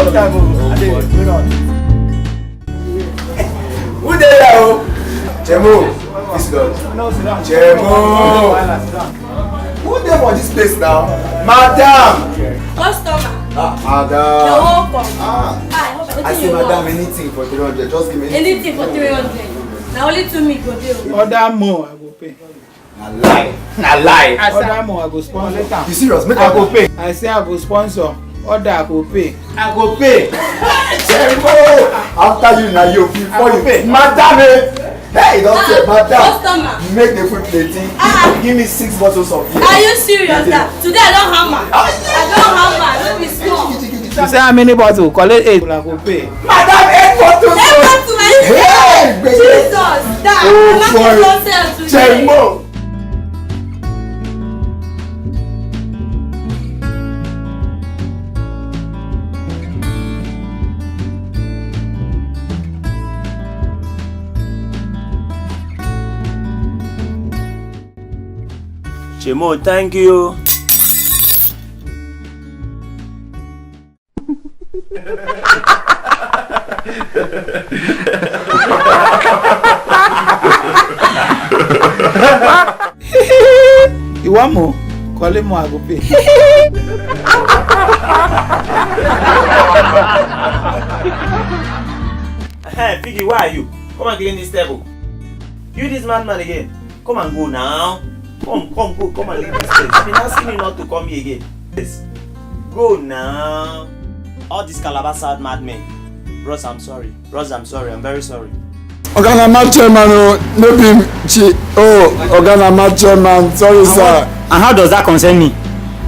Long time ago. Who there now? Chemo. This God. Chemo. Who there for this place now? Madam. Customer. Madam. You're welcome. I say, madam, anything for 300. Just give me anything for 300. Now only 2 meat go deal. Order more, I go pay. Na lie. Na lie. Order more, I go sponsor. You serious? Make I go pay. I say I go sponsor. Order, I go pay. I go pay. Chemo. After you, now you before you pay. Madam, hey, don't say, madam. Customer. You make the food plating. Give me 6 bottles of beer. Are you serious? Today I don't hammer. I don't hammer. Let me small. You say how many bottles? Collect 8. I go pay. Madam, 8 bottles. 8 bottles. Hey, Jesus. That. Oh, boy. Chemo. Chemo, thank you. You want more? Collect more, I go pay. Hey, Piggy, where are you? Come and clean this table. You this madman again. Come and go now. Come, go, come and leave this place. I've been asking you not to come here again. Yes. Go now. All these Calabasad madmen. Bros, I'm sorry. I'm very sorry. Ogana Mat Chairman, no be Ogana Mat Chairman, sorry sir. And how does that concern me?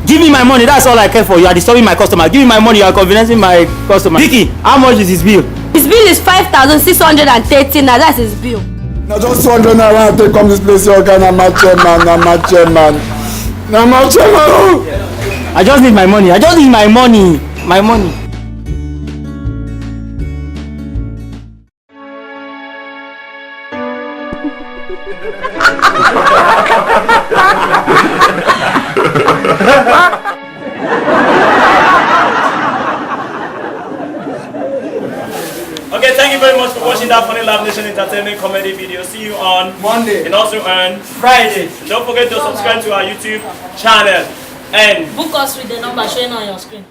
Give me my money, that's all I care for. You are disturbing my customer. Give me my money, you are conveniencing my customer. Vicky, how much is his bill? His bill is 5,613. Now that's his bill. Now just 200 naira take come this place, Ogana Mat Chairman, na Mat Chairman. I just need my money. My money. Okay, thank you very much for watching that funny Love Nation entertainment comedy video. See you on Monday and also on Friday. And don't forget to subscribe to our YouTube channel and book us with the number showing on your screen.